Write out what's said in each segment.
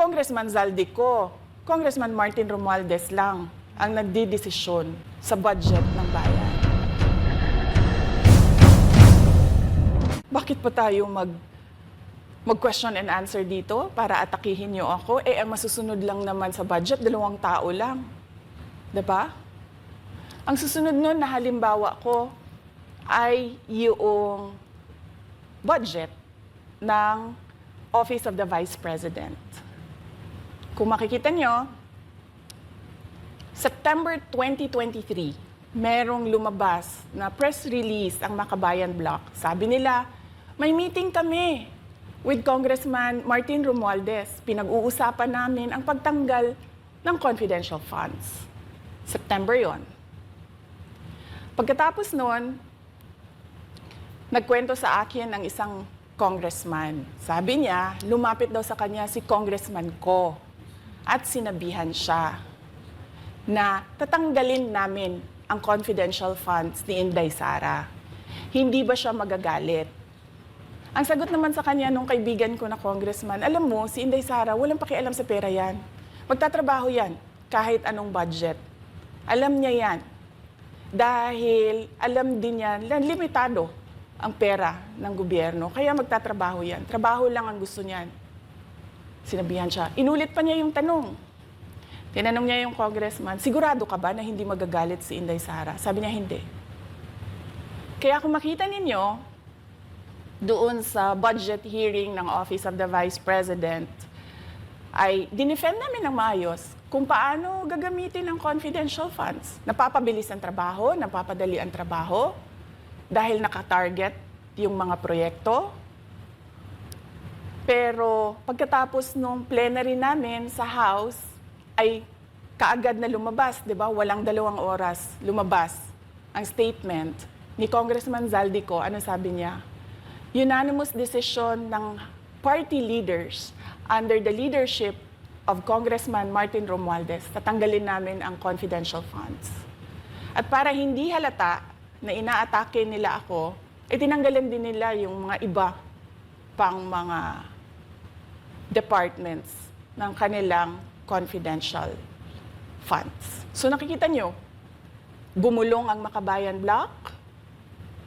Congressman Zaldico, Congressman Martin Romualdez lang ang nagdidesisyon sa budget ng bayan. Bakit pa tayo mag-question and answer dito para atakihin niyo ako? Ang masusunod lang naman sa budget, 2 tao lang. Diba? Ang susunod nun na halimbawa ko ay yung budget ng Office of the Vice President. Kung makikita nyo, September 2023, merong lumabas na press release ang Makabayan Bloc. Sabi nila, may meeting kami with Congressman Martin Romualdez. Pinag-uusapan namin ang pagtanggal ng confidential funds. September yon. Pagkatapos noon, nagkwento sa akin ang isang congressman. Sabi niya, lumapit daw sa kanya si Congressman Ko at sinabihan siya na tatanggalin namin ang confidential funds ni Inday Sara. Hindi ba siya magagalit? Ang sagot naman sa kanya nung kaibigan ko na congressman, alam mo, si Inday Sara, walang pakialam sa pera yan. Magtatrabaho yan kahit anong budget. Alam niya yan. Dahil alam din niya, limitado ang pera ng gobyerno. Kaya magtatrabaho yan. Trabaho lang ang gusto niyan. Sinabihan siya. Inulit pa niya yung tanong. Tinanong niya yung congressman, sigurado ka ba na hindi magagalit si Inday Sara? Sabi niya, hindi. Kaya kung makita ninyo, doon sa budget hearing ng Office of the Vice President, ay dinefend namin ng maayos kung paano gagamitin ang confidential funds. Napapabilis ang trabaho, napapadali ang trabaho, dahil nakatarget yung mga proyekto. Pero pagkatapos nung plenary namin sa House, ay kaagad na lumabas, di ba? Walang 2 oras lumabas ang statement ni Congressman Zaldico. Ano sabi niya? Unanimous decision ng party leaders under the leadership of Congressman Martin Romualdez, tatanggalin namin ang confidential funds. At para hindi halata na inaatake nila ako, tinanggalan din nila yung mga iba pang mga departments ng kanilang confidential funds. So nakikita nyo, gumulong ang Makabayan Bloc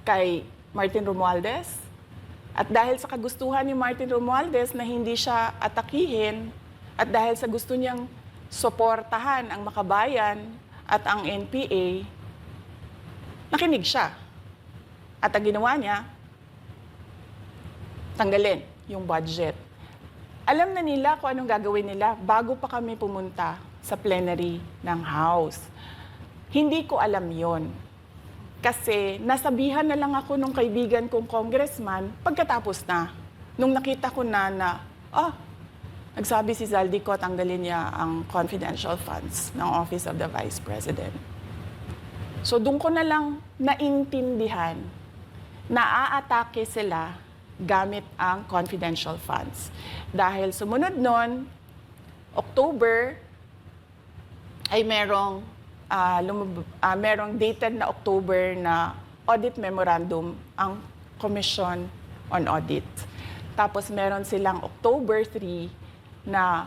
kay Martin Romualdez. At dahil sa kagustuhan ni Martin Romualdez na hindi siya atakihin, at dahil sa gusto niyang suportahan ang Makabayan at ang NPA, nakinig siya. At ang ginawa niya, tanggalin yung budget. Alam na nila kung anong gagawin nila bago pa kami pumunta sa plenary ng House. Hindi ko alam yon. Kasi nasabihan na lang ako nung kaibigan kong congressman pagkatapos na. Nung nakita ko na nagsabi si Zaldico, tanggalin niya ang confidential funds ng Office of the Vice President. So doon ko na lang naintindihan na aatake sila gamit ang confidential funds. Dahil sumunod nun, October, ay merong dated na October na audit memorandum ang Commission on Audit. Tapos meron silang October 3 na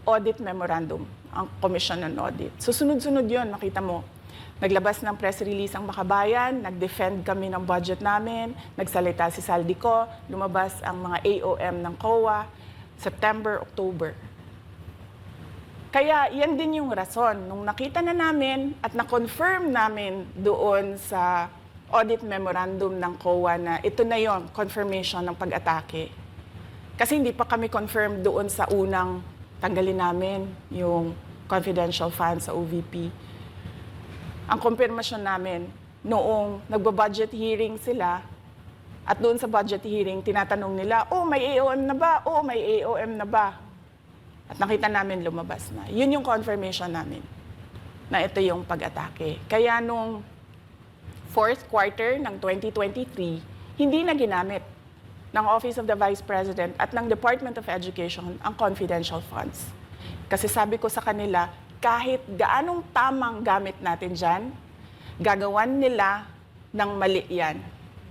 audit memorandum ang Commission on Audit. So sunod-sunod yun, makita mo. Naglabas ng press release ang Makabayan, nag-defend kami ng budget namin, nagsalita si Zaldico, lumabas ang mga AOM ng COA, September, October. Kaya yan din yung rason. Nung nakita na namin at na-confirm namin doon sa audit memorandum ng COA na ito na yon, confirmation ng pag-atake. Kasi hindi pa kami confirm doon sa unang tanggalin namin yung confidential funds sa OVP. Ang confirmation namin, noong nagba-budget hearing sila, at doon sa budget hearing, tinatanong nila, may AOM na ba? May AOM na ba? At nakita namin lumabas na. Yun yung confirmation namin na ito yung pag-atake. Kaya nung fourth quarter ng 2023, hindi na ginamit ng Office of the Vice President at ng Department of Education ang confidential funds. Kasi sabi ko sa kanila, kahit gaanong tamang gamit natin dyan, gagawan nila ng mali yan.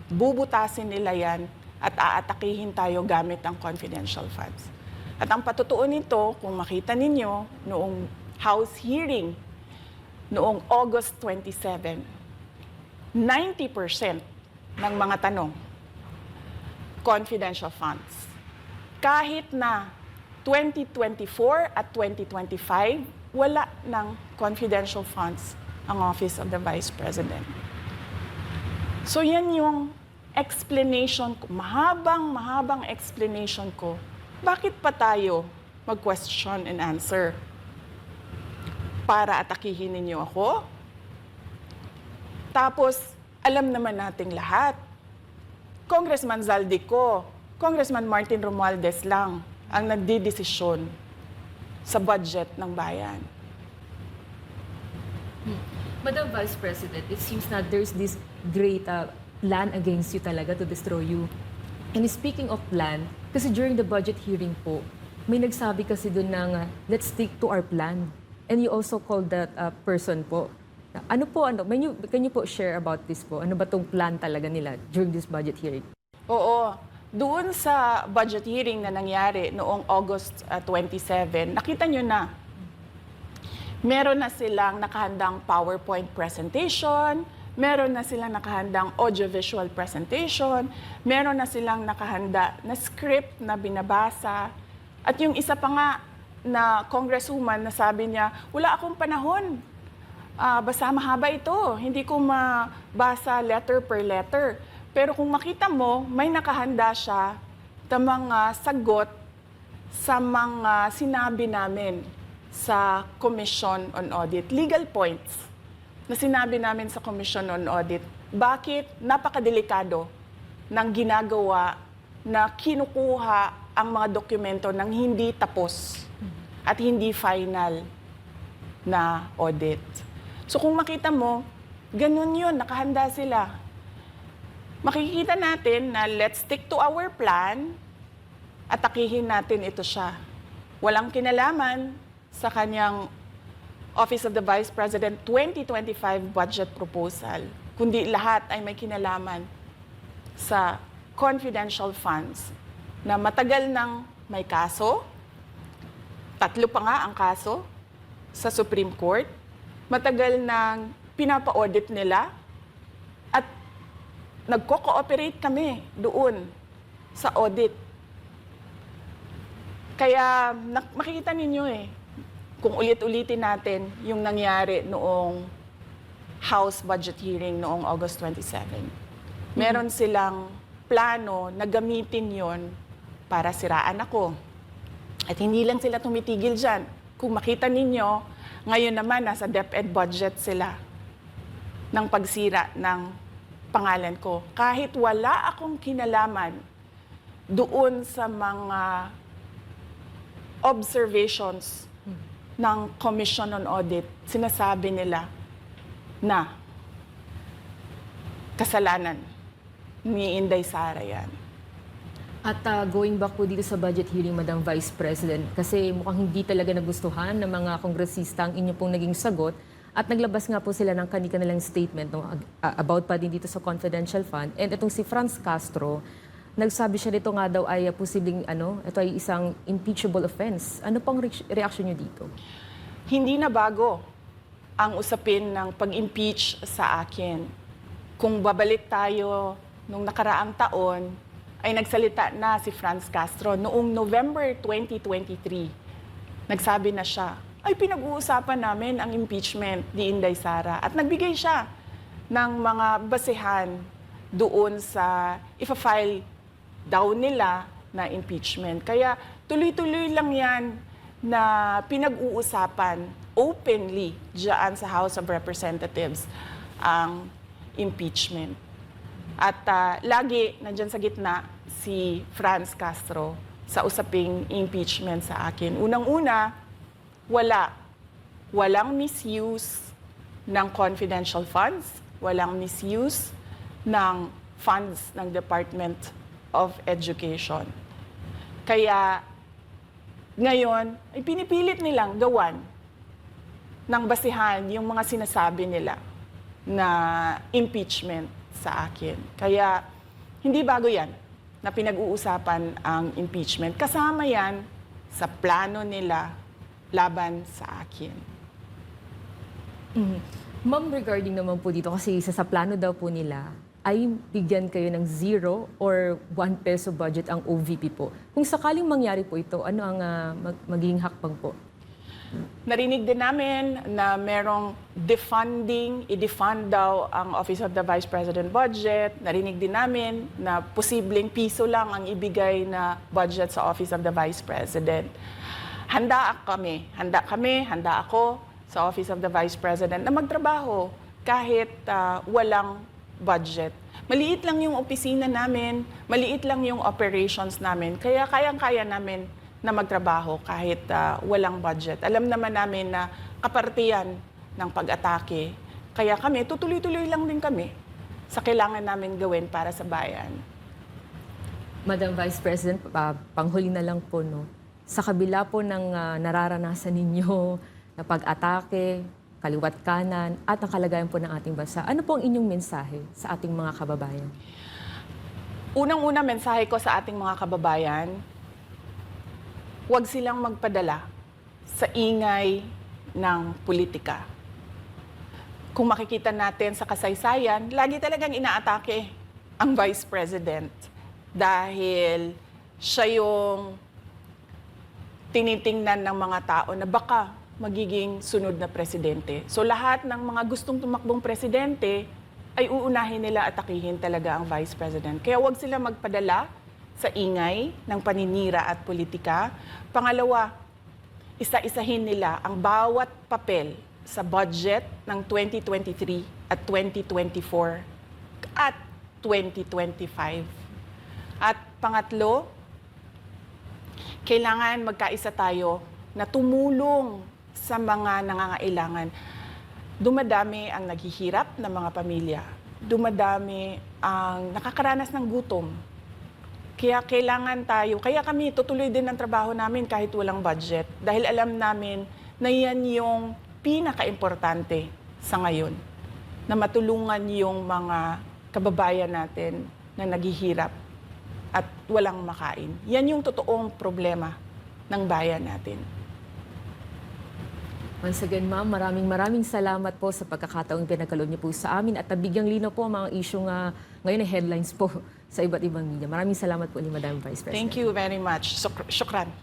Bubutasin nila yan at aatakihin tayo gamit ang confidential funds. At ang patotoo nito, kung makita ninyo, noong House hearing, noong August 27, 90% ng mga tanong, confidential funds. Kahit na 2024 at 2025, wala ng confidential funds ang Office of the Vice President. So yan yung explanation ko, mahabang explanation ko. Bakit pa tayo mag-question and answer? Para atakihin ninyo ako? Tapos, alam naman nating lahat. Congressman Zaldico, Congressman Martin Romualdez lang ang nagdidesisyon sa budget ng bayan. Madam Vice President, it seems na there's this great plan against you talaga to destroy you. And speaking of plan, kasi during the budget hearing po, may nagsabi kasi doon ng let's stick to our plan. And you also called that person po. Can you po share about this po? Ano ba tong plan talaga nila during this budget hearing? Oo. Doon sa budget hearing na nangyari noong August 27, nakita nyo na meron na silang nakahandang PowerPoint presentation, meron na silang nakahandang audiovisual presentation, meron na silang nakahanda na script na binabasa. At yung isa pa nga na congresswoman na sabi niya, wala akong panahon. Basta mahaba ito. Hindi ko mabasa letter per letter. Pero kung makita mo, may nakahanda siya na mga sagot sa mga sinabi namin sa Commission on Audit. Legal points na sinabi namin sa Commission on Audit. Bakit napakadelikado ng ginagawa na kinukuha ang mga dokumento ng hindi tapos at hindi final na audit. So kung makita mo, ganun yun, nakahanda sila. Makikita natin na let's stick to our plan at atakihin natin ito siya. Walang kinalaman sa kanyang Office of the Vice President 2025 budget proposal, kundi lahat ay may kinalaman sa confidential funds na matagal nang may kaso, 3 pa nga ang kaso sa Supreme Court, matagal nang pinapa-audit nila at nagko-cooperate kami doon sa audit. Kaya makikita ninyo kung ulit-ulitin natin yung nangyari noong House budget hearing noong August 27. Meron silang plano na gamitin yon para siraan ako. At hindi lang sila tumitigil dyan. Kung makita ninyo, ngayon naman nasa DepEd budget sila ng pagsira ng pangalan ko. Kahit wala akong kinalaman doon sa mga observations ng Commission on Audit, sinasabi nila na kasalanan ni Inday Sara yan. At going back po dito sa budget hearing, Madam Vice President, kasi mukhang hindi talaga nagustuhan ng mga kongresista ang inyo pong naging sagot at naglabas nga po sila ng kanilang statement about pa din dito sa confidential fund. And itong si Franz Castro, nagsabi siya dito nga daw ay posibleng ito ay isang impeachable offense. Ano pang reaction niyo dito? Hindi na bago ang usapin ng pag-impeach sa akin. Kung babalik tayo nung nakaraang taon, ay nagsalita na si Franz Castro noong November 2023. Nagsabi na siya, ay pinag-uusapan namin ang impeachment ni Inday Sara. At nagbigay siya ng mga basehan doon sa ifa-file daw nila na impeachment. Kaya tuloy-tuloy lang yan na pinag-uusapan openly diyan sa House of Representatives ang impeachment. At lagi nandyan sa gitna si Franz Castro sa usaping impeachment sa akin. Unang-una, walang misuse ng confidential funds, walang misuse ng funds ng Department of Education. Kaya ngayon, ay pinipilit nilang gawan ng basihan yung mga sinasabi nila na impeachment sa akin. Kaya hindi bago yan na pinag-uusapan ang impeachment. Kasama yan sa plano nila laban sa akin. Ma'am, regarding naman po dito, kasi sa plano daw po nila, ay bigyan kayo ng 0 or 1 peso budget ang OVP po. Kung sakaling mangyari po ito, ano ang magiging hakbang po? Narinig din namin na merong defunding, i-defund daw ang Office of the Vice President budget. Narinig din namin na posibleng piso lang ang ibigay na budget sa Office of the Vice President. Handa ako sa Office of the Vice President na magtrabaho kahit walang budget. Maliit lang yung opisina namin, maliit lang yung operations namin, kaya kayang-kaya namin na magtrabaho kahit walang budget. Alam naman namin na kapartiyan ng pag-atake. Kaya kami, tutuloy-tuloy lang din kami sa kailangan namin gawin para sa bayan. Madam Vice President, panghuli na lang po, no? Sa kabila po ng nararanasan ninyo na pag-atake, kaliwat kanan, at ang kalagayan po ng ating bansa, ano po ang inyong mensahe sa ating mga kababayan? Unang-una mensahe ko sa ating mga kababayan, huwag silang magpadala sa ingay ng politika. Kung makikita natin sa kasaysayan, lagi talagang inaatake ang Vice President dahil siya yung tinitingnan ng mga tao na baka magiging sunod na presidente. So lahat ng mga gustong tumakbong presidente ay uunahin nila atakihin talaga ang Vice President. Kaya huwag sila magpadala sa ingay ng paninira at politika. Pangalawa, isa-isahin nila ang bawat papel sa budget ng 2023 at 2024 at 2025. At pangatlo, kailangan magkaisa tayo na tumulong sa mga nangangailangan. Dumadami ang naghihirap ng mga pamilya. Dumadami ang nakakaranas ng gutom. Kaya kaya kami tutuloy din ang trabaho namin kahit walang budget. Dahil alam namin na yan yung pinaka-importante sa ngayon. Na matulungan yung mga kababayan natin na naghihirap at walang makain. Yan yung totoong problema ng bayan natin. Once again, ma'am, maraming salamat po sa pagkakataong pinagkaloob niyo po sa amin at nabigyang linaw po ang mga isyong ngayon na headlines po sa iba't ibang media. Maraming salamat po ni Madam Vice President. Thank you very much. Shukran.